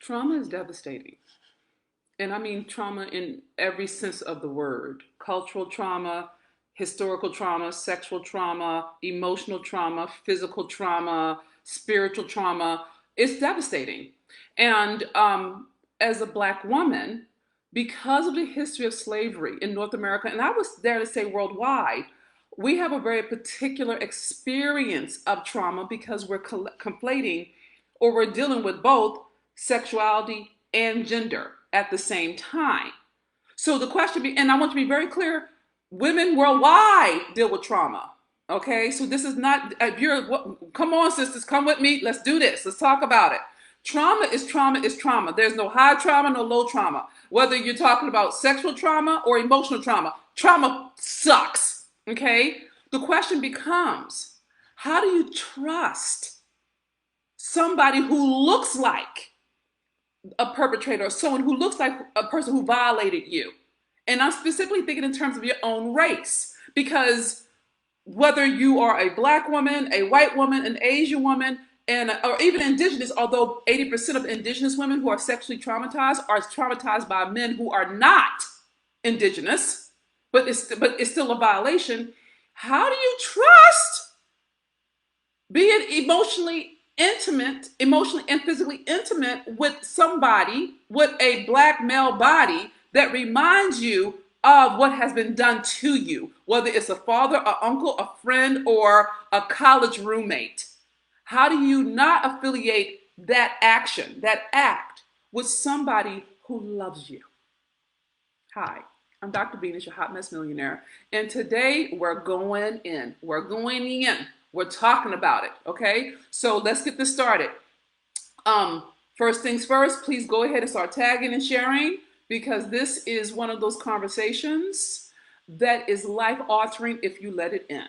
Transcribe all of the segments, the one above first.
Trauma is devastating. And I mean trauma in every sense of the word: cultural trauma, historical trauma, sexual trauma, emotional trauma, physical trauma, spiritual trauma. It's devastating. And as a Black woman, because of the history of slavery in North America, and I was there to say worldwide, we have a very particular experience of trauma because we're conflating, or we're dealing with both sexuality and gender at the same time. So the question be, and I want to be very clear, women worldwide deal with trauma. Okay, so this is not, if you're, come on, sisters, come with me. Let's do this. Let's talk about it. Trauma is trauma is trauma. There's no high trauma, no low trauma. Whether you're talking about sexual trauma or emotional trauma, trauma sucks. Okay, the question becomes, how do you trust somebody who looks like a perpetrator or someone who looks like a person who violated you? And I'm specifically thinking in terms of your own race, because whether you are a Black woman, a white woman, an Asian woman, or even indigenous, although 80% of indigenous women who are sexually traumatized are traumatized by men who are not indigenous, but it's still a violation. How do you trust being emotionally and physically intimate with somebody with a Black male body that reminds you of what has been done to you, whether it's a father, an uncle, a friend, or a college roommate? How do you not affiliate that action, that act, with somebody who loves you? Hi, I'm Dr. Venus, your hot mess millionaire, and today we're going in. We're going in. We're talking about it, okay? So let's get this started. First things first, please go ahead and start tagging and sharing, because this is one of those conversations that is life altering if you let it in,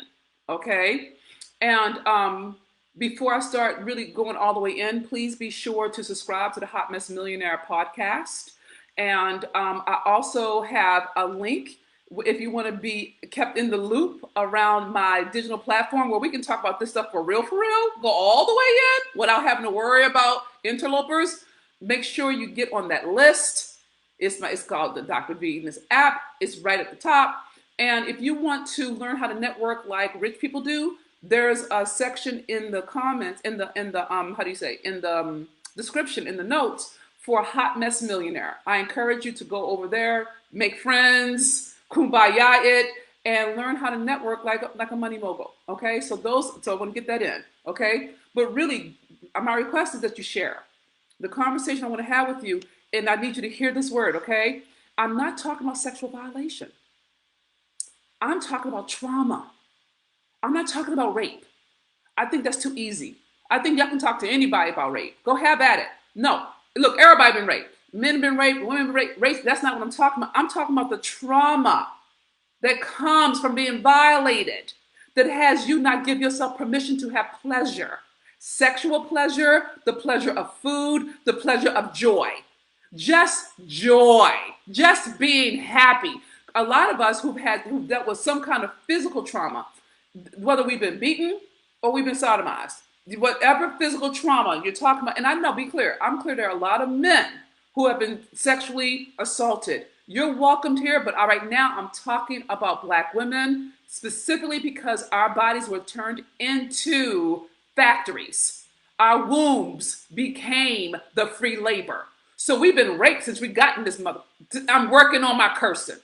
okay? And before I start really going all the way in, please be sure to subscribe to the Hot Mess Millionaire podcast. And I also have a link if you want to be kept in the loop around my digital platform where we can talk about this stuff for real, go all the way in without having to worry about interlopers. Make sure you get on that list. It's called the Dr. Venus app. It's right at the top. And if you want to learn how to network like rich people do, there's a section in the comments, in the description, in the notes, for Hot Mess Millionaire. I encourage you to go over there, make friends, kumbaya it, and learn how to network like a money mogul. Okay, so I want to get that in. Okay, but really, my request is that you share the conversation I want to have with you, and I need you to hear this word. Okay, I'm not talking about sexual violation. I'm talking about trauma. I'm not talking about rape. I think that's too easy. I think y'all can talk to anybody about rape. Go have at it. No, look, everybody been raped. Men have been raped, women have been raped. That's not what I'm talking about. I'm talking about the trauma that comes from being violated, that has you not give yourself permission to have pleasure. Sexual pleasure, the pleasure of food, the pleasure of joy. Just joy. Just being happy. A lot of us who've dealt with some kind of physical trauma, whether we've been beaten or we've been sodomized, whatever physical trauma you're talking about, and I know, be clear, I'm clear there are a lot of men who have been sexually assaulted. You're welcomed here, but right now I'm talking about Black women, specifically because our bodies were turned into factories. Our wombs became the free labor. So we've been raped since we got in this mother. I'm working on my cursing.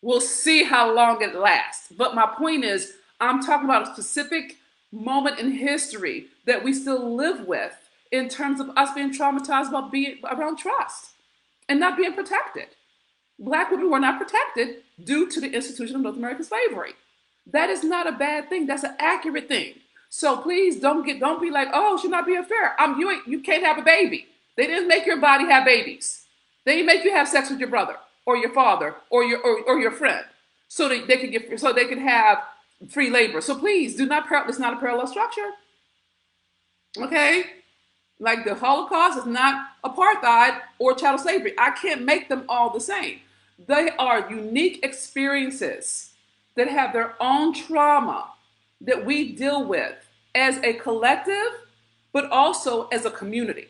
We'll see how long it lasts. But my point is, I'm talking about a specific moment in history that we still live with in terms of us being traumatized about being around trust and not being protected. Black women were not protected due to the institution of North American slavery. That is not a bad thing. That's an accurate thing. So please don't be like, oh, she's not being fair. You can't have a baby. They didn't make your body have babies. They didn't make you have sex with your brother or your father or your friend so that they can have free labor. So please it's not a parallel structure. Okay? Like the Holocaust is not apartheid or chattel slavery. I can't make them all the same. They are unique experiences that have their own trauma that we deal with as a collective, but also as a community.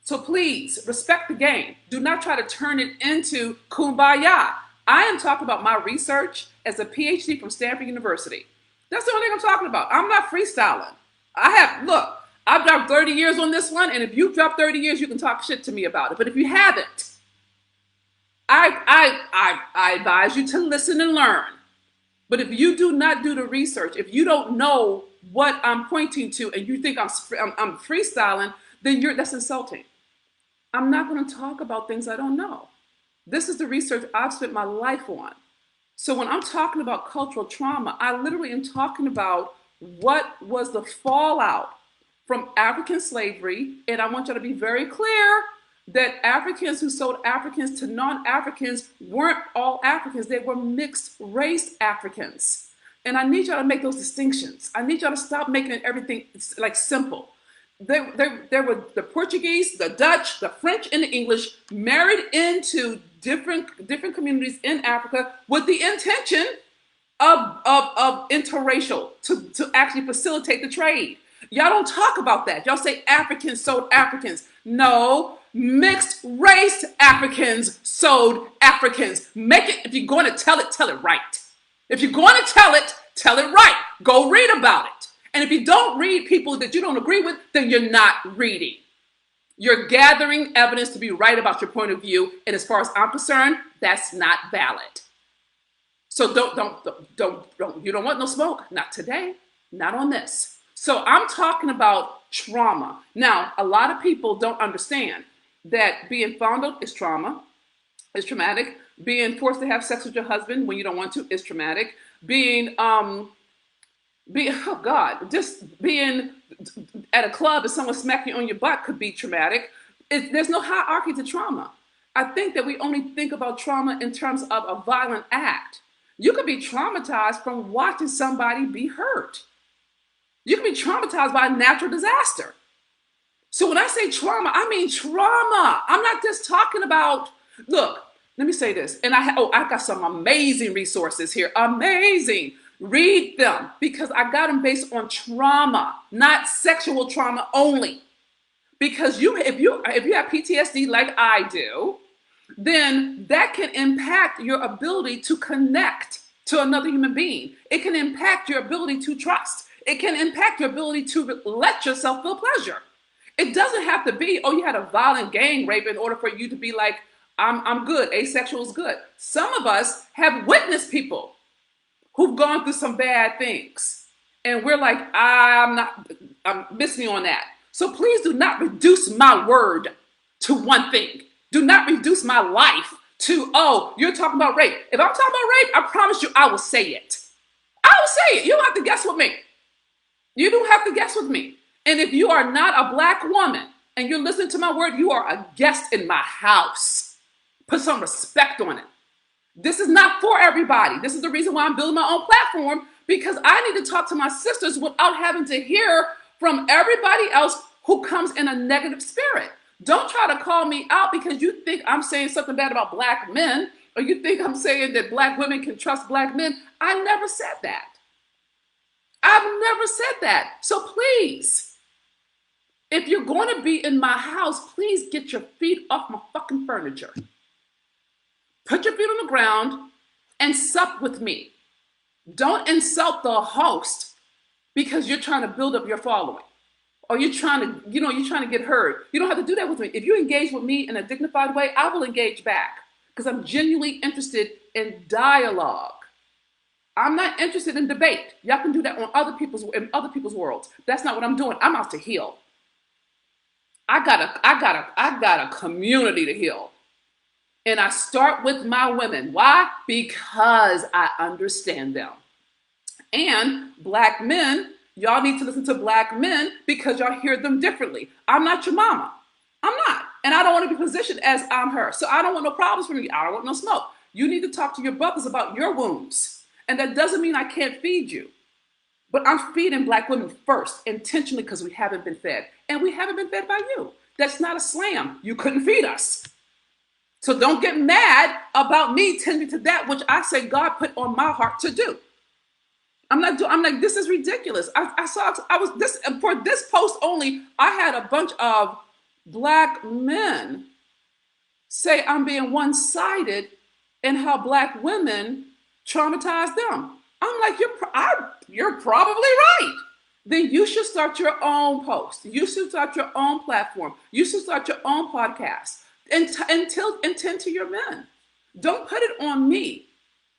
So please respect the game. Do not try to turn it into kumbaya. I am talking about my research as a PhD from Stanford University. That's the only thing I'm talking about. I'm not freestyling. Look, I've dropped 30 years on this one, and if you've dropped 30 years, you can talk shit to me about it. But if you haven't, I advise you to listen and learn. But if you do not do the research, if you don't know what I'm pointing to, and you think I'm freestyling, then that's insulting. I'm not going to talk about things I don't know. This is the research I've spent my life on. So when I'm talking about cultural trauma, I literally am talking about what was the fallout from African slavery. And I want you to be very clear that Africans who sold Africans to non-Africans weren't all Africans. They were mixed race Africans. And I need y'all to make those distinctions. I need y'all to stop making everything like simple. There were the Portuguese, the Dutch, the French, and the English married into different communities in Africa with the intention of interracial to actually facilitate the trade. Y'all don't talk about that. Y'all say Africans sold Africans. No, mixed race Africans sold Africans. Make it, if you're going to tell it right. If you're going to tell it right. Go read about it. And if you don't read people that you don't agree with, then you're not reading. You're gathering evidence to be right about your point of view. And as far as I'm concerned, that's not valid. So you don't want no smoke. Not today. Not on this. So I'm talking about trauma. Now, a lot of people don't understand that being fondled is trauma. It's traumatic. Being forced to have sex with your husband when you don't want to is traumatic. Just being at a club and someone smack you on your butt could be traumatic. There's no hierarchy to trauma. I think that we only think about trauma in terms of a violent act. You could be traumatized from watching somebody be hurt. You can be traumatized by a natural disaster. So when I say trauma, I mean trauma. I'm not just talking about, look, let me say this. And I've got some amazing resources here. Amazing. Read them because I got them based on trauma, not sexual trauma only. Because if you have PTSD like I do, then that can impact your ability to connect to another human being. It can impact your ability to trust. It can impact your ability to let yourself feel pleasure. It doesn't have to be, oh, you had a violent gang rape in order for you to be like, I'm good. Asexual is good. Some of us have witnessed people who've gone through some bad things. And we're like, miss me on that. So please do not reduce my word to one thing. Do not reduce my life to, oh, you're talking about rape. If I'm talking about rape, I promise you I will say it. I will say it. You don't have to guess with me. You don't have to guess with me. And if you are not a Black woman and you're listening to my word, you are a guest in my house. Put some respect on it. This is not for everybody. This is the reason why I'm building my own platform, because I need to talk to my sisters without having to hear from everybody else who comes in a negative spirit. Don't try to call me out because you think I'm saying something bad about Black men, or you think I'm saying that Black women can trust Black men. I never said that. I've never said that. So please, if you're going to be in my house, please get your feet off my fucking furniture. Put your feet on the ground and sup with me. Don't insult the host because you're trying to build up your following. Or you're trying to get heard. You don't have to do that with me. If you engage with me in a dignified way, I will engage back because I'm genuinely interested in dialogue. I'm not interested in debate. Y'all can do that in other people's worlds. That's not what I'm doing. I'm out to heal. I got a community to heal. And I start with my women. Why? Because I understand them. And Black men, y'all need to listen to Black men because y'all hear them differently. I'm not your mama. I'm not. And I don't want to be positioned as I'm her. So I don't want no problems from you. I don't want no smoke. You need to talk to your brothers about your wounds. And that doesn't mean I can't feed you. But I'm feeding Black women first, intentionally, because we haven't been fed. And we haven't been fed by you. That's not a slam. You couldn't feed us. So don't get mad about me tending to that which I say God put on my heart to do. I'm like, this is ridiculous. For this post only, I had a bunch of black men say I'm being one-sided in how black women traumatize them. I'm like, you're probably right. Then you should start your own post. You should start your own platform. You should start your own podcast and tend to your men. Don't put it on me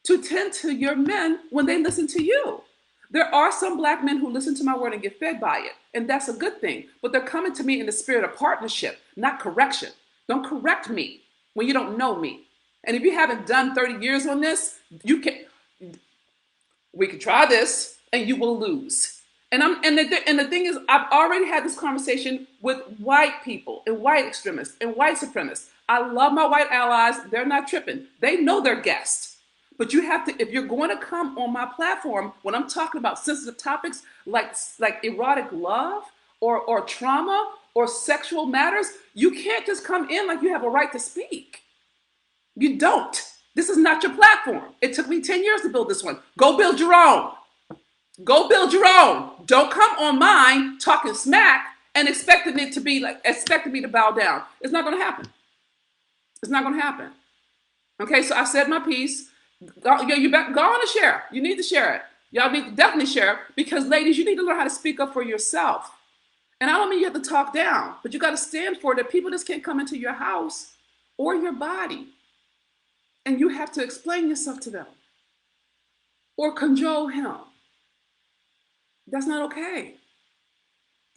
to tend to your men when they listen to you. There are some black men who listen to my word and get fed by it, and that's a good thing. But they're coming to me in the spirit of partnership, not correction. Don't correct me when you don't know me. And if you haven't done 30 years on this, we can try this and you will lose. And the thing is, I've already had this conversation with white people and white extremists and white supremacists. I love my white allies. They're not tripping. They know their guests. But you have to, if you're going to come on my platform, when I'm talking about sensitive topics like erotic love or trauma or sexual matters, you can't just come in like you have a right to speak. You don't. This is not your platform. It took me 10 years to build this one. Go build your own. Go build your own. Don't come on mine talking smack and expecting me to bow down. It's not going to happen. It's not going to happen. Okay, so I said my piece. Go on and share. You need to share it. Y'all need to definitely share it because, ladies, you need to learn how to speak up for yourself. And I don't mean you have to talk down, but you got to stand for it that people just can't come into your house or your body. And you have to explain yourself to them or cajole him. That's not okay.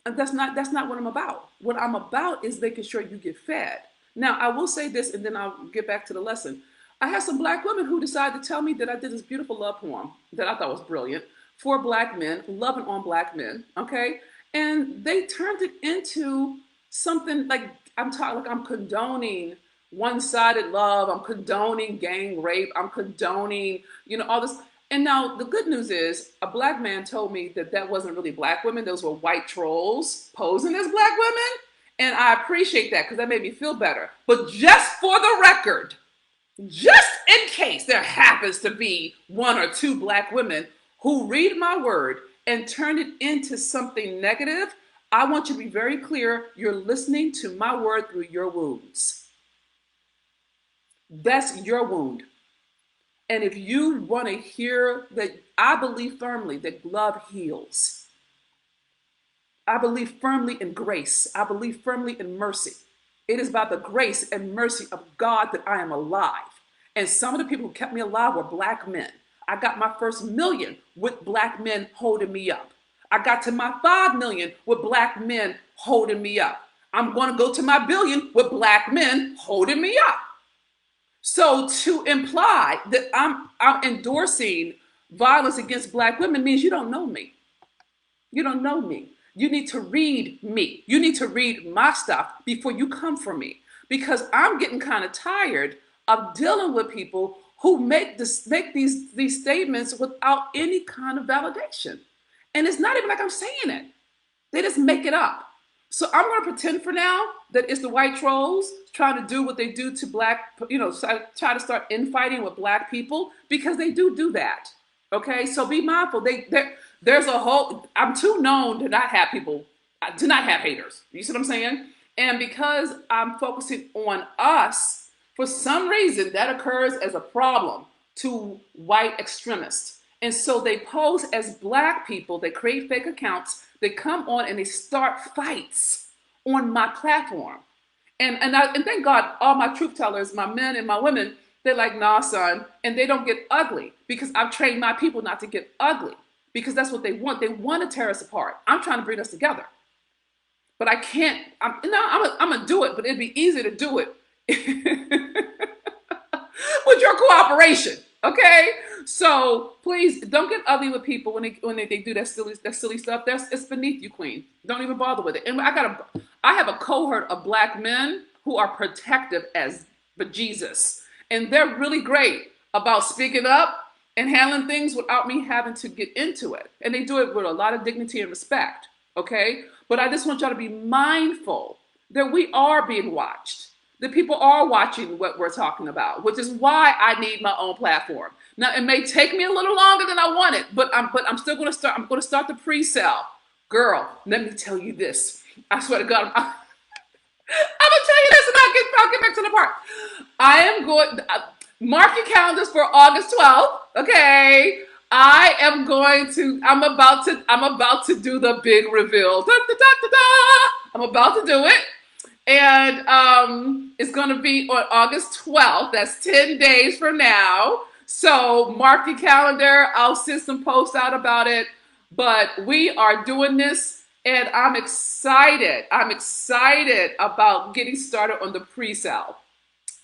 And that's not what I'm about. What I'm about is making sure you get fed. Now, I will say this, and then I'll get back to the lesson. I had some black women who decided to tell me that I did this beautiful love poem that I thought was brilliant for black men, loving on black men, okay? And they turned it into something like I'm condoning one-sided love, I'm condoning gang rape, I'm condoning, all this. And now the good news is a black man told me that wasn't really black women, those were white trolls posing as black women. And I appreciate that because that made me feel better. But just for the record, just in case there happens to be one or two black women who read my word and turn it into something negative, I want you to be very clear, you're listening to my word through your wounds. That's your wound. And if you want to hear that, I believe firmly that love heals. I believe firmly in grace. I believe firmly in mercy. It is by the grace and mercy of God that I am alive. And some of the people who kept me alive were black men. I got my first million with black men holding me up. I got to my 5 million with black men holding me up. I'm going to go to my billion with black men holding me up. So to imply that I'm endorsing violence against black women means you don't know me. You don't know me. You need to read me. You need to read my stuff before you come for me. Because I'm getting kind of tired of dealing with people who make these statements without any kind of validation. And it's not even like I'm saying it. They just make it up. So I'm going to pretend for now that it's the white trolls trying to do what they do to black, try to start infighting with black people because they do that. Okay, so be mindful. There's a whole, I'm too known to not have haters. You see what I'm saying? And because I'm focusing on us, for some reason that occurs as a problem to white extremists. And so they pose as black people, they create fake accounts, they come on and they start fights on my platform. And thank God, all my truth tellers, my men and my women, they're like, nah, son, and they don't get ugly because I've trained my people not to get ugly because that's what they want. They want to tear us apart. I'm trying to bring us together. But I can't, I'm going to do it, but it'd be easy to do it with your cooperation, okay? So please don't get ugly with people when they do that silly stuff. It's beneath you, queen. Don't even bother with it. And I have a cohort of black men who are protective as bejesus. And they're really great about speaking up and handling things without me having to get into it. And they do it with a lot of dignity and respect, okay? But I just want y'all to be mindful that we are being watched. That people are watching what we're talking about, which is why I need my own platform. Now, it may take me a little longer than I wanted, but I'm still going to start. I'm going to start the pre-sale. Girl, let me tell you this. I swear to God, I'm gonna tell you this, and I'll get back to the part. I am going. Mark your calendars for August 12th. Okay. I am going to. I'm about to do the big reveal. Da, da, da, da, da. I'm about to do it, and it's going to be on August 12th. That's 10 days from now. So mark your calendar. I'll send some posts out about it. But we are doing this, and I'm excited. I'm excited about getting started on the pre-sale.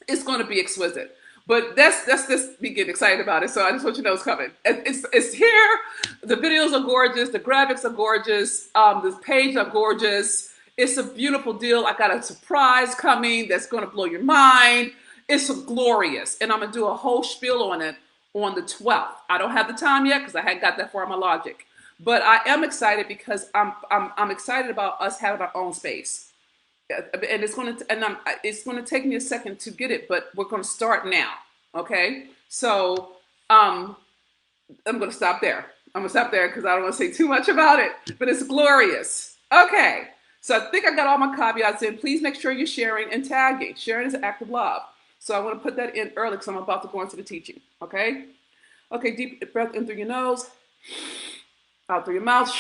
It's going to be exquisite. But that's just me getting excited about it. So I just want you to know it's coming. It's here. The videos are gorgeous. The graphics are gorgeous. The page are gorgeous. It's a beautiful deal. I got a surprise coming that's going to blow your mind. It's glorious, and I'm gonna do a whole spiel on it on the 12th. I don't have the time yet because I hadn't got that far in my logic, but I am excited because I'm excited about us having our own space, and it's gonna take me a second to get it, but we're gonna start now. Okay, so I'm gonna stop there. I'm gonna stop there because I don't want to say too much about it, but it's glorious. Okay, so I think I got all my caveats in. Please make sure you're sharing and tagging. Sharing is an act of love. So I want to put that in early because I'm about to go into the teaching. Okay? Okay, deep breath in through your nose, out through your mouth.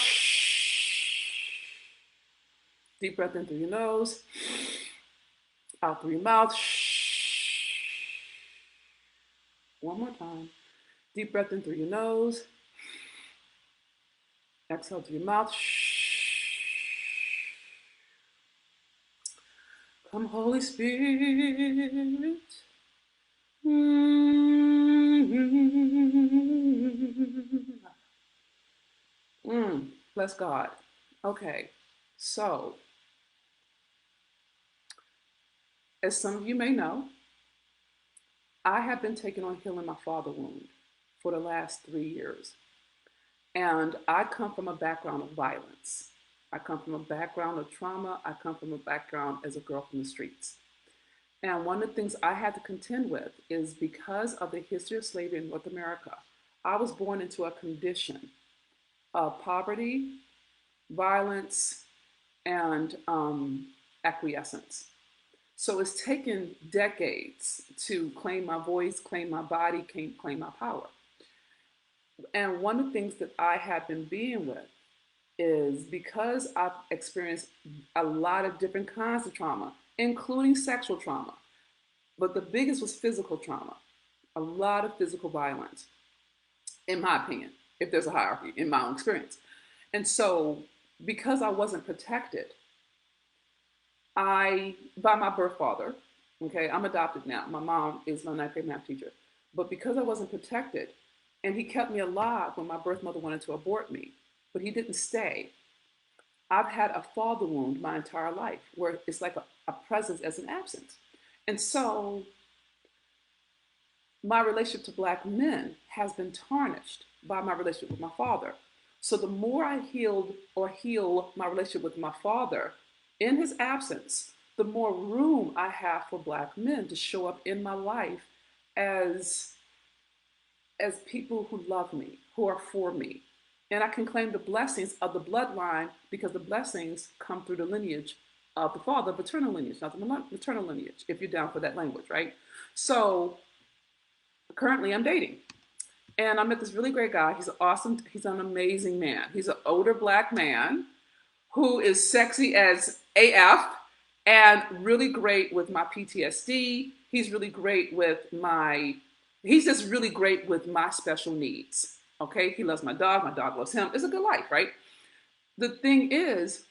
Deep breath in through your nose, out through your mouth. One more time. Deep breath in through your nose. Exhale through your mouth. Come, Holy Spirit. Bless God. Okay, so as some of you may know, I have been taking on healing my father wound for the last 3 years. And I come from a background of violence. I come from a background of trauma. I come from a background as a girl from the streets. And one of the things I had to contend with is because of the history of slavery in North America, I was born into a condition of poverty, violence, and acquiescence. So it's taken decades to claim my voice, claim my body, claim my power. And one of the things that I have been being with is because I've experienced a lot of different kinds of trauma, including sexual trauma, but the biggest was physical trauma, a lot of physical violence, in my opinion, if there's a hierarchy, in my own experience. And so because I wasn't protected, by my birth father, okay, I'm adopted now. My mom is my ninth grade math teacher. But because I wasn't protected, and he kept me alive when my birth mother wanted to abort me, but he didn't stay. I've had a father wound my entire life where it's like a presence as an absence. And so my relationship to Black men has been tarnished by my relationship with my father. So the more I heal my relationship with my father in his absence, the more room I have for Black men to show up in my life as people who love me, who are for me. And I can claim the blessings of the bloodline because the blessings come through the lineage of the father, paternal lineage, not the maternal lineage, if you're down for that language, right? So currently I'm dating. And I met this really great guy. He's awesome. He's an amazing man. He's an older Black man who is sexy as AF and really great with my PTSD. He's just really great with my special needs. Okay, he loves my dog loves him. It's a good life, right? The thing is,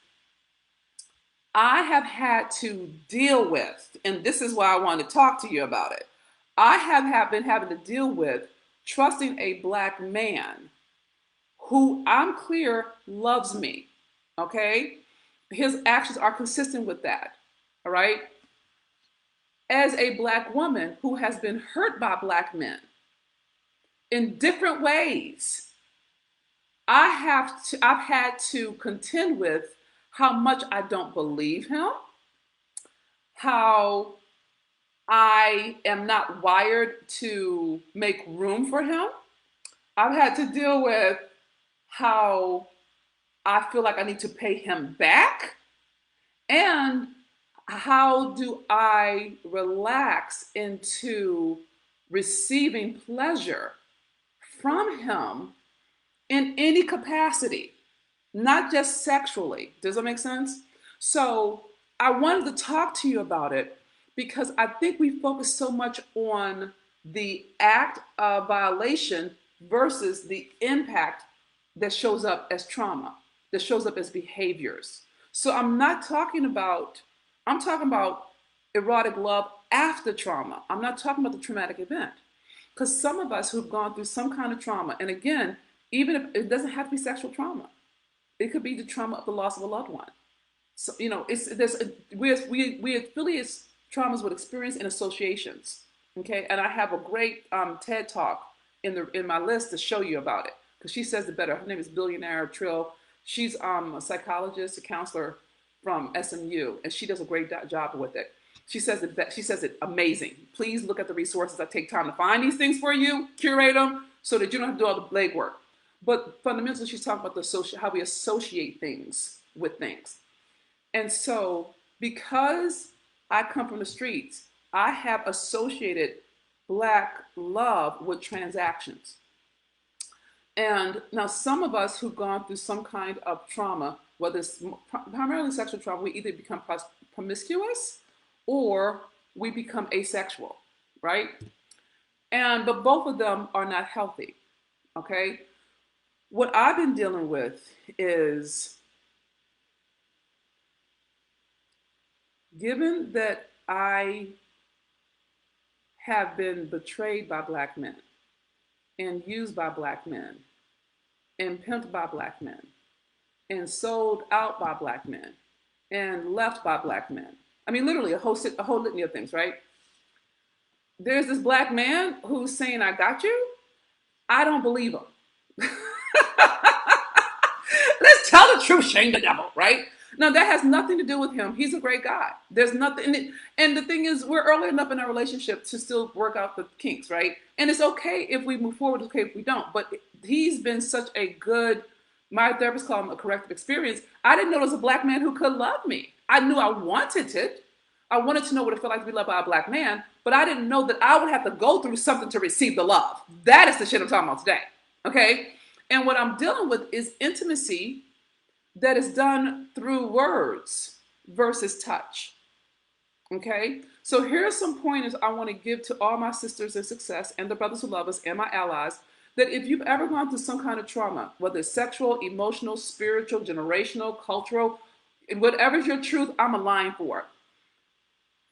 I have had to deal with, and this is why I want to talk to you about it. I have been having to deal with trusting a Black man who I'm clear loves me. Okay, his actions are consistent with that. All right. As a Black woman who has been hurt by Black men in different ways, I've had to contend with how much I don't believe him, how I am not wired to make room for him. I've had to deal with how I feel like I need to pay him back, and how do I relax into receiving pleasure from him in any capacity, not just sexually? Does that make sense? So I wanted to talk to you about it because I think we focus so much on the act of violation versus the impact that shows up as trauma, that shows up as behaviors. So I'm talking about erotic love after trauma. I'm not talking about the traumatic event. Because some of us who've gone through some kind of trauma, and again, even if it doesn't have to be sexual trauma, it could be the trauma of the loss of a loved one. So, we affiliate traumas with experience and associations. Okay, and I have a great TED talk in my list to show you about it because she says it better. Her name is Billionaire Trill. She's a psychologist, a counselor from SMU, and she does a great job with it. She says it amazing. Please look at the resources. I take time to find these things for you, curate them, so that you don't have to do all the legwork. But fundamentally, she's talking about how we associate things with things. And so, because I come from the streets, I have associated Black love with transactions. And now, some of us who've gone through some kind of trauma, whether it's primarily sexual trauma, we either become promiscuous or we become asexual, right? But both of them are not healthy, okay? What I've been dealing with is, given that I have been betrayed by Black men and used by Black men and pimped by Black men and sold out by Black men and left by Black men. I mean, literally a whole litany of things, right? There's this Black man who's saying, I got you. I don't believe him. Let's tell the truth, shame the devil, right? Now, that has nothing to do with him. He's a great guy. There's nothing. And the thing is, we're early enough in our relationship to still work out the kinks, right? And it's okay if we move forward, it's okay if we don't. But he's been such a good, my therapist called him a corrective experience. I didn't know there was a Black man who could love me. I knew I wanted it. I wanted to know what it felt like to be loved by a Black man, but I didn't know that I would have to go through something to receive the love. That is the shit I'm talking about today, okay? And what I'm dealing with is intimacy that is done through words versus touch, okay? So here are some pointers I want to give to all my sisters in success and the brothers who love us and my allies, that if you've ever gone through some kind of trauma, whether it's sexual, emotional, spiritual, generational, cultural, whatever's your truth, I'm aligned for it.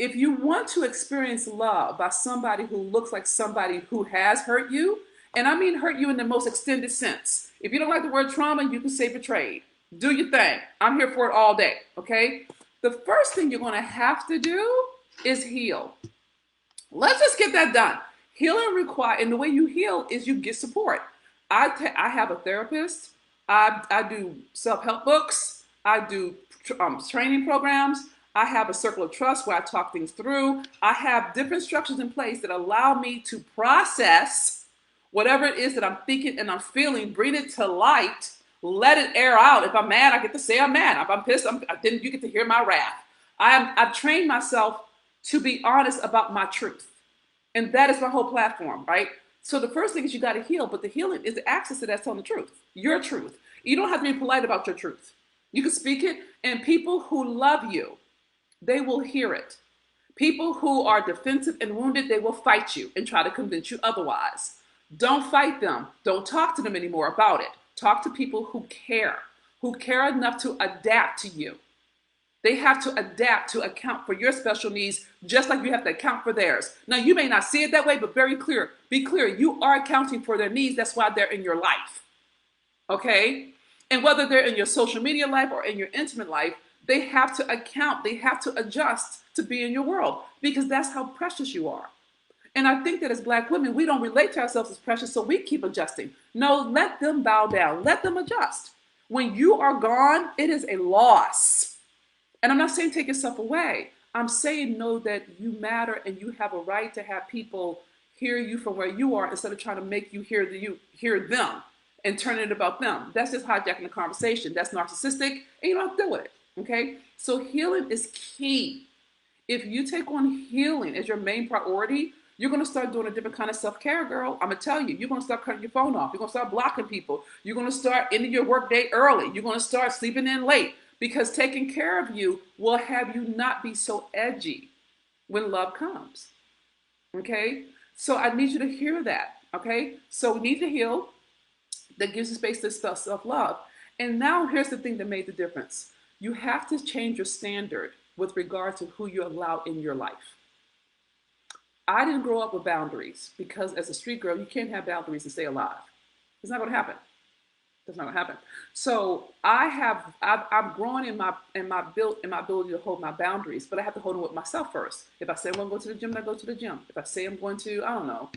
If you want to experience love by somebody who looks like somebody who has hurt you, and I mean hurt you in the most extended sense. If you don't like the word trauma, you can say betrayed. Do your thing. I'm here for it all day, okay? The first thing you're going to have to do is heal. Let's just get that done. Healing and the way you heal is you get support. I have a therapist. I do self-help books. I do training programs. I have a circle of trust where I talk things through. I have different structures in place that allow me to process whatever it is that I'm thinking and I'm feeling, bring it to light, let it air out. If I'm mad, I get to say I'm mad. If I'm pissed, then you get to hear my wrath. I've trained myself to be honest about my truth. And that is my whole platform, right? So the first thing is you got to heal, but the healing is the access to that telling the truth, your truth. You don't have to be polite about your truth. You can speak it, and people who love you, they will hear it. People who are defensive and wounded, they will fight you and try to convince you otherwise. Don't fight them. Don't talk to them anymore about it. Talk to people who care enough to adapt to you. They have to adapt to account for your special needs, just like you have to account for theirs. Now, you may not see it that way, but be clear, you are accounting for their needs. That's why they're in your life, okay? And whether they're in your social media life or in your intimate life, they have to account, they have to adjust to be in your world because that's how precious you are. And I think that as Black women, we don't relate to ourselves as precious, so we keep adjusting. No, let them bow down. Let them adjust. When you are gone, it is a loss. And I'm not saying take yourself away. I'm saying know that you matter and you have a right to have people hear you from where you are instead of trying to make you hear them and turn it about them. That's just hijacking the conversation. That's narcissistic, and you don't have to deal with it. Okay? So healing is key. If you take on healing as your main priority, you're going to start doing a different kind of self-care, girl. I'm going to tell you, you're going to start cutting your phone off. You're going to start blocking people. You're going to start ending your workday early. You're going to start sleeping in late, because taking care of you will have you not be so edgy when love comes. Okay? So I need you to hear that. Okay? So we need to heal. That gives you space to self-love. And now here's the thing that made the difference. You have to change your standard with regard to who you allow in your life. I didn't grow up with boundaries, because as a street girl, you can't have boundaries and stay alive. It's not going to happen. That's not going to happen. So I've grown in my ability to hold my boundaries, but I have to hold them with myself first. If I say I'm going to go to the gym, then I go to the gym. If I say I'm going to, I don't know,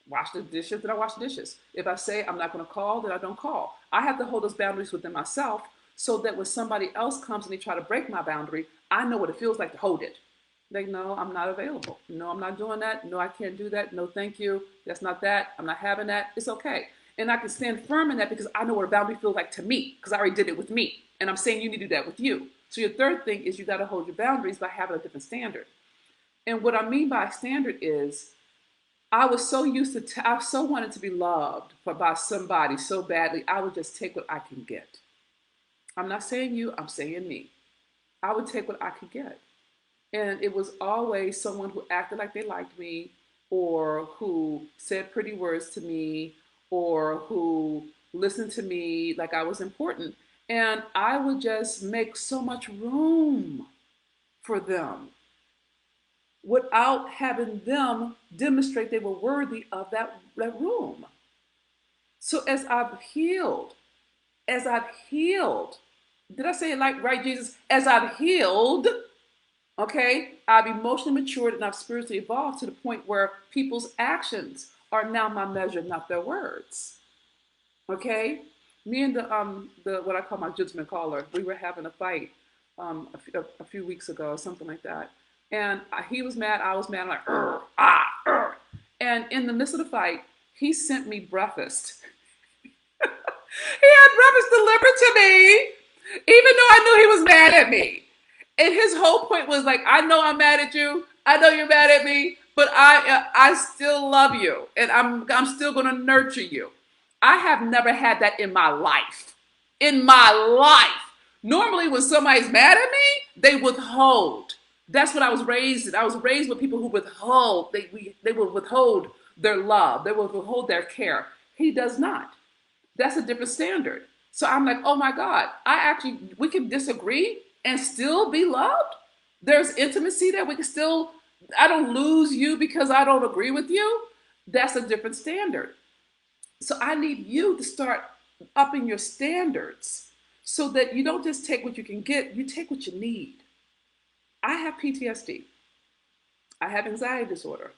wash the dishes, then I wash the dishes. If I say I'm not going to call, then I don't call. I have to hold those boundaries within myself, so that when somebody else comes and they try to break my boundary, I know what it feels like to hold it. Like, no, I'm not available. No, I'm not doing that. No, I can't do that. No, thank you. That's not that. I'm not having that. It's okay. And I can stand firm in that, because I know what a boundary feels like to me, because I already did it with me. And I'm saying you need to do that with you. So your third thing is you got to hold your boundaries by having a different standard. And what I mean by standard is, I was so used to, I so wanted to be loved by somebody so badly, I would just take what I can get. I'm not saying you, I'm saying me. I would take what I could get. And it was always someone who acted like they liked me, or who said pretty words to me, or who listened to me like I was important. And I would just make so much room for them without having them demonstrate they were worthy of that room. So as I've healed, did I say it like right, Jesus? As I've healed, okay, I've emotionally matured and I've spiritually evolved to the point where people's actions are now my measure, not their words. Okay, me and the what I call my judgment caller, we were having a fight a few weeks ago, or something like that. And he was mad, I was mad, I'm like, and in the midst of the fight, he sent me breakfast. He had breakfast delivered to me, even though I knew he was mad at me. And his whole point was like, I know I'm mad at you. I know you're mad at me, but I still love you, and I'm still going to nurture you. I have never had that in my life. In my life. Normally, when somebody's mad at me, they withhold. That's what I was raised in. I was raised with people who withhold. They will withhold their love. They will withhold their care. He does not. That's a different standard. So I'm like, oh my God, we can disagree and still be loved. There's intimacy there. We can still, I don't lose you because I don't agree with you. That's a different standard. So I need you to start upping your standards, so that you don't just take what you can get, you take what you need. I have PTSD. I have anxiety disorder.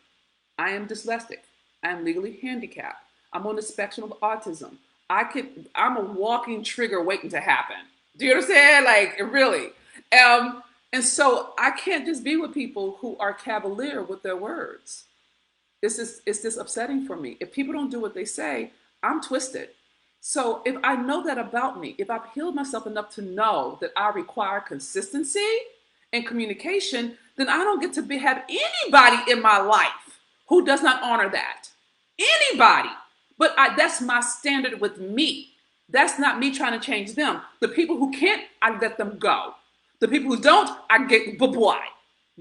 I am dyslexic. I am legally handicapped. I'm on the spectrum of autism. I'm a walking trigger waiting to happen. Do you understand? Like, really. And so I can't just be with people who are cavalier with their words. It's just upsetting for me. If people don't do what they say, I'm twisted. So if I know that about me, if I've healed myself enough to know that I require consistency and communication, then I don't get to have anybody in my life who does not honor that. Anybody. But that's my standard with me. That's not me trying to change them. The people who can't, I let them go. The people who don't, I get bye-bye.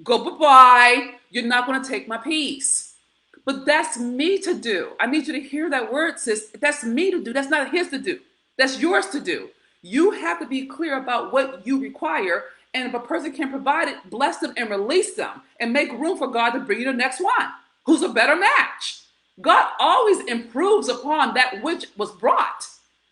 Go bye-bye. You're not going to take my peace. But that's me to do. I need you to hear that word, sis. That's me to do. That's not his to do. That's yours to do. You have to be clear about what you require. And if a person can provide it, bless them and release them. And make room for God to bring you the next one who's a better match. God always improves upon that which was brought.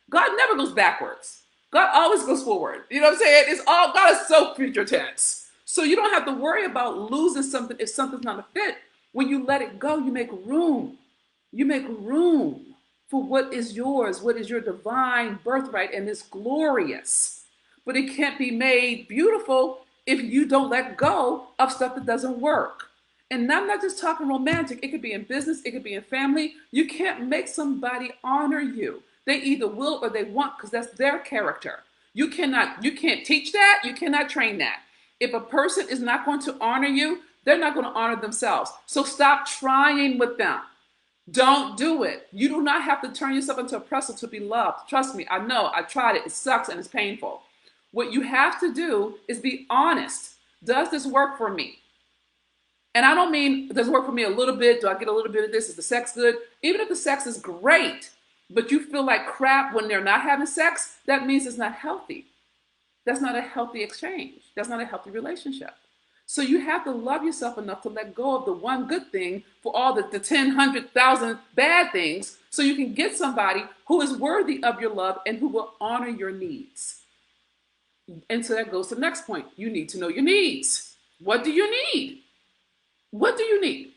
God never goes backwards. God always goes forward. You know what I'm saying? God is so future tense. So you don't have to worry about losing something if something's not a fit. When you let it go, you make room. You make room for what is yours, what is your divine birthright, and it's glorious. But it can't be made beautiful if you don't let go of stuff that doesn't work. And I'm not just talking romantic. It could be in business. It could be in family. You can't make somebody honor you. They either will or they won't, because that's their character. You can't teach that. You cannot train that. If a person is not going to honor you, they're not going to honor themselves. So stop trying with them. Don't do it. You do not have to turn yourself into a pretzel to be loved. Trust me, I know. I tried it. It sucks and it's painful. What you have to do is be honest. Does this work for me? And I don't mean, does it work for me a little bit? Do I get a little bit of this? Is the sex good? Even if the sex is great, but you feel like crap when they're not having sex, that means it's not healthy. That's not a healthy exchange. That's not a healthy relationship. So you have to love yourself enough to let go of the one good thing for all the 10, 100,000 bad things so you can get somebody who is worthy of your love and who will honor your needs. And so that goes to the next point. You need to know your needs. What do you need? What do you need?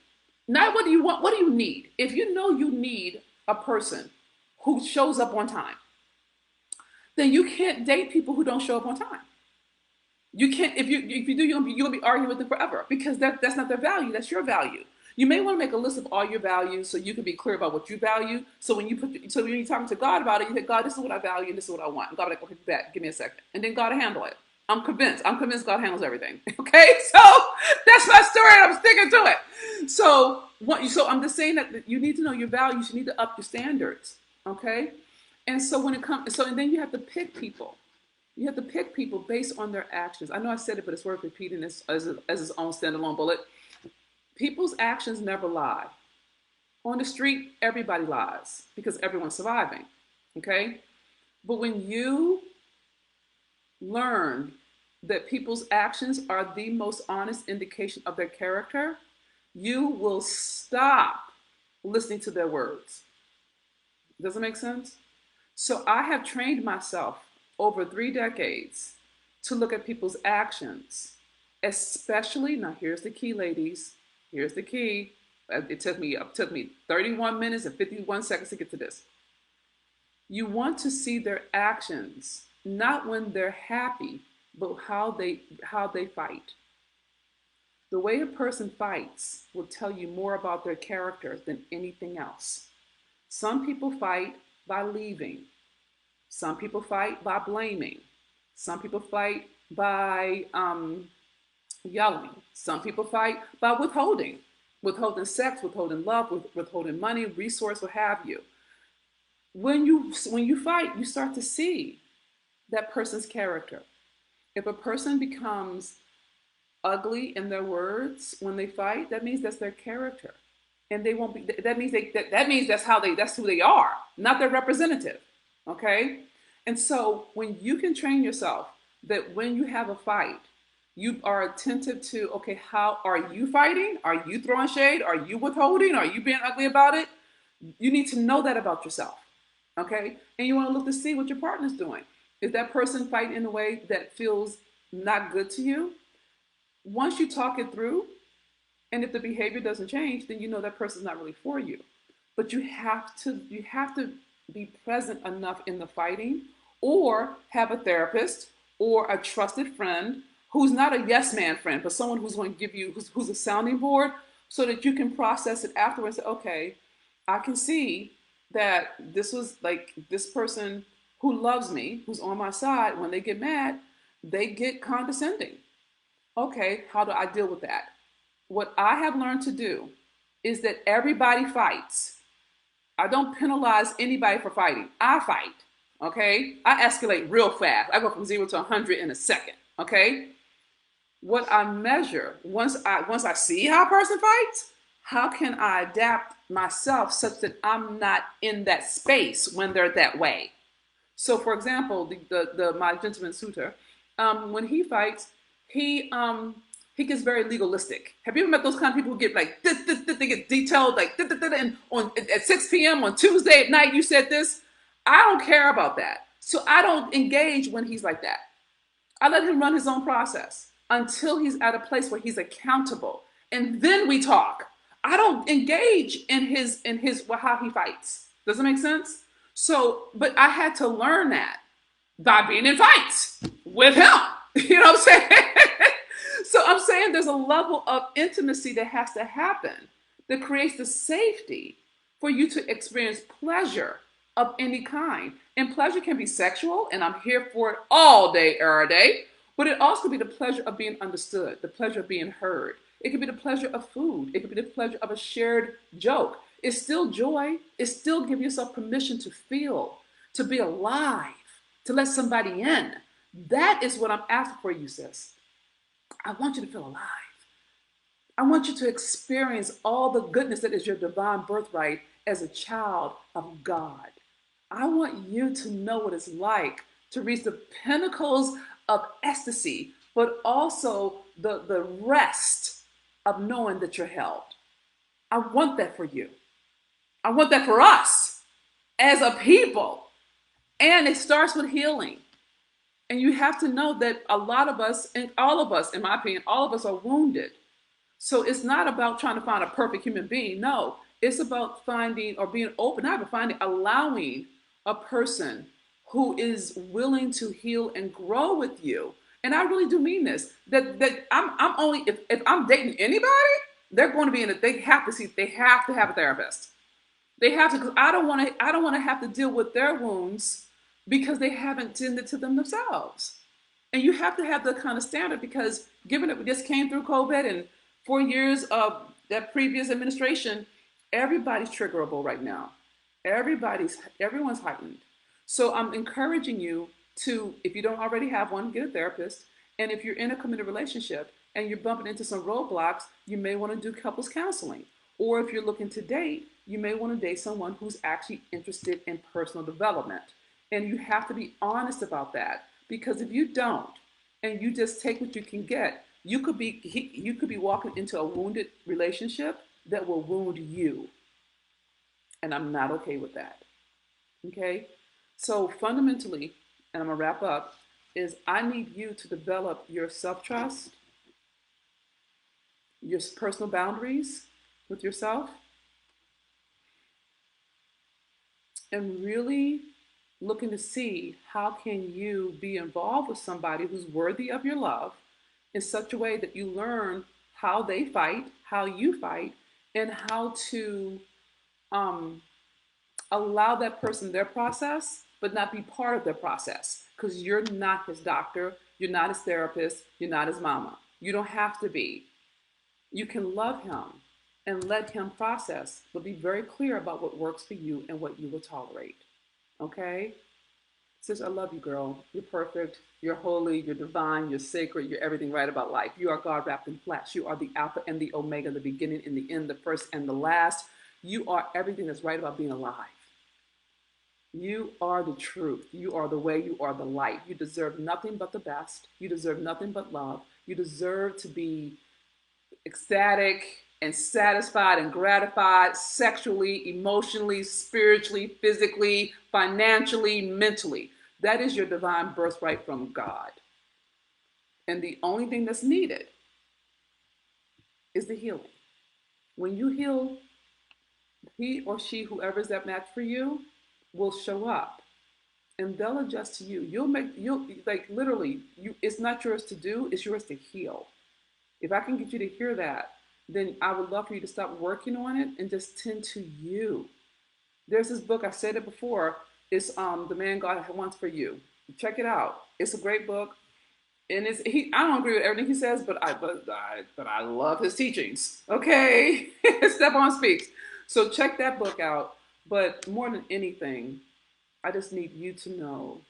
Not what do you want, what do you need? If you know you need a person who shows up on time, then you can't date people who don't show up on time. You can't, if you do, you're gonna be arguing with them forever because that's not their value, that's your value. You may want to make a list of all your values so you can be clear about what you value. So when you're talking to God about it, you say, God, this is what I value and this is what I want. And God will be like, okay, bet, give me a second. And then God will handle it. I'm convinced God handles everything. Okay, so that's my story and I'm sticking to it. So I'm just saying that you need to know your values. You need to up your standards. Okay, and so and then you have to pick people. You have to pick people based on their actions. I know I said it, but it's worth repeating this as its own standalone bullet. People's actions never lie. On the street, everybody lies because everyone's surviving. Okay, but when you learn that people's actions are the most honest indication of their character, you will stop listening to their words. Does it make sense? So I have trained myself over 3 decades to look at people's actions, especially, now here's the key, ladies, here's the key. It took me 31 minutes and 51 seconds to get to this. You want to see their actions, not when they're happy, but how they fight. The way a person fights will tell you more about their character than anything else. Some people fight by leaving. Some people fight by blaming. Some people fight by yelling. Some people fight by withholding sex, withholding love, withholding money, resource, what have you. When you fight, you start to see that person's character. If a person becomes ugly in their words when they fight, that means that's their character, and they won't be. That means that's who they are, not their representative. Okay, and so when you can train yourself that when you have a fight, you are attentive to, okay, how are you fighting? Are you throwing shade? Are you withholding? Are you being ugly about it? You need to know that about yourself. Okay, and you want to look to see what your partner's doing. Is that person fighting in a way that feels not good to you? Once you talk it through, and if the behavior doesn't change, then you know that person's not really for you. But you have to be present enough in the fighting, or have a therapist or a trusted friend who's not a yes man friend, but someone who's going to give you, who's a sounding board, so that you can process it afterwards. Say, okay, I can see that this was like this person who loves me, who's on my side, when they get mad, they get condescending. Okay, how do I deal with that? What I have learned to do is that everybody fights. I don't penalize anybody for fighting. I fight, okay? I escalate real fast. I go from 0 to 100 in a second, okay? What I measure, once I see how a person fights, how can I adapt myself such that I'm not in that space when they're that way? So, for example, my gentleman suitor, when he fights, he gets very legalistic. Have you ever met those kind of people who get like, they get detailed, like, and at 6 p.m. on Tuesday at night, you said this? I don't care about that. So I don't engage when he's like that. I let him run his own process until he's at a place where he's accountable. And then we talk. I don't engage in his how he fights. Does it make sense? So, but I had to learn that by being in fights with him. You know what I'm saying? So I'm saying there's a level of intimacy that has to happen that creates the safety for you to experience pleasure of any kind. And pleasure can be sexual, and I'm here for it all day, every day. But it also can be the pleasure of being understood, the pleasure of being heard. It could be the pleasure of food. It could be the pleasure of a shared joke. It's still joy. It's still give yourself permission to feel, to be alive, to let somebody in. That is what I'm asking for you, sis. I want you to feel alive. I want you to experience all the goodness that is your divine birthright as a child of God. I want you to know what it's like to reach the pinnacles of ecstasy, but also the rest of knowing that you're held. I want that for you. I want that for us as a people. And it starts with healing. And you have to know that a lot of us, and all of us, in my opinion, all of us are wounded. So it's not about trying to find a perfect human being. No, it's about finding or being open, not even finding, allowing a person who is willing to heal and grow with you. And I really do mean this. That I'm only if I'm dating anybody, they're going to be in it. They have to see. They have to have a therapist. They have to, because I don't want to have to deal with their wounds because they haven't tended to them themselves. And you have to have the kind of standard because given that we just came through COVID and 4 years of that previous administration, everybody's triggerable right now. Everyone's heightened. So I'm encouraging you to, if you don't already have one, get a therapist. And if you're in a committed relationship and you're bumping into some roadblocks, you may want to do couples counseling. Or if you're looking to date, you may want to date someone who's actually interested in personal development. And you have to be honest about that. Because if you don't, and you just take what you can get, you could be walking into a wounded relationship that will wound you. And I'm not okay with that. Okay? So fundamentally, and I'm gonna wrap up, is I need you to develop your self-trust, your personal boundaries with yourself, and really looking to see how can you be involved with somebody who's worthy of your love in such a way that you learn how they fight, how you fight, and how to allow that person their process, but not be part of their process. Because you're not his doctor, you're not his therapist, you're not his mama. You don't have to be. You can love him and let him process, but be very clear about what works for you and what you will tolerate. Okay? Sis, I love you, girl. You're perfect. You're holy. You're divine. You're sacred. You're everything right about life. You are God wrapped in flesh. You are the Alpha and the Omega, the beginning and the end, the first and the last. You are everything that's right about being alive. You are the truth. You are the way. You are the light. You deserve nothing but the best. You deserve nothing but love. You deserve to be ecstatic and satisfied and gratified sexually, emotionally, spiritually, physically, financially, mentally. That is your divine birthright from God. And the only thing that's needed is the healing. When you heal, he or she, whoever is that match for you, will show up and they'll adjust to you. You'll like literally, it's not yours to do, it's yours to heal. If I can get you to hear that, then I would love for you to stop working on it and just tend to you. There's this book, I said it before, it's The Man God Wants for You. Check it out. It's a great book. And I don't agree with everything he says, but I love his teachings. Okay? Stephon speaks. So check that book out. But more than anything, I just need you to know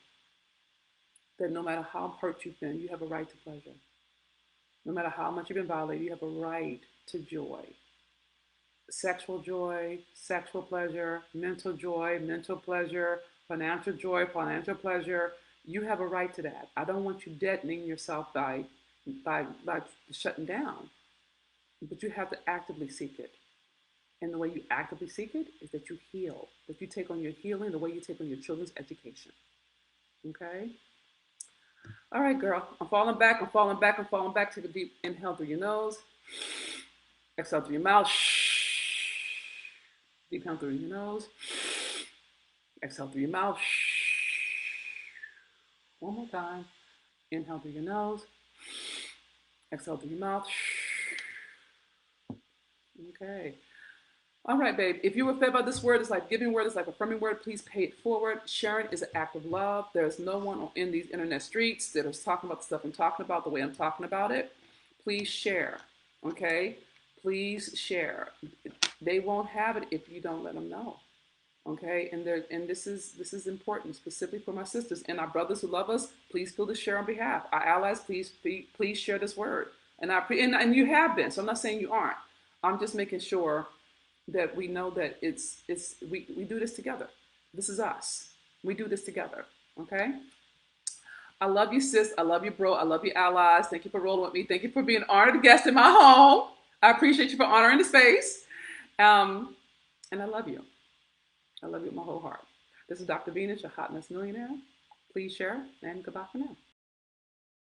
that no matter how hurt you've been, you have a right to pleasure. No matter how much you've been violated, you have a right to joy. Sexual joy, sexual pleasure, mental joy, mental pleasure, financial joy, financial pleasure. You have a right to that. I don't want you deadening yourself by shutting down. But you have to actively seek it. And the way you actively seek it is that you heal, that you take on your healing the way you take on your children's education. Okay? All right, girl. I'm falling back. I'm falling back. I'm falling back. Take a deep inhale through your nose. Exhale through your mouth. Deep inhale through your nose. Exhale through your mouth. One more time. Inhale through your nose. Exhale through your mouth. Okay. All right, babe. If you were fed by this word, it's like giving word, it's like affirming word. Please pay it forward. Sharing is an act of love. There's no one in these internet streets that is talking about the stuff I'm talking about the way I'm talking about it. Please share. Okay? Please share. They won't have it if you don't let them know. Okay, and this is important, specifically for my sisters and our brothers who love us. Please feel to share on behalf. Our allies, please share this word. And you have been. So I'm not saying you aren't. I'm just making sure that we know that we do this together. This is us. We do this together. Okay. I love you, sis. I love you, bro. I love you, allies. Thank you for rolling with me. Thank you for being an honored guest in my home. I appreciate you for honoring the space. And I love you. I love you with my whole heart. This is Dr. Venus, your hot mess millionaire. Please share and goodbye for now.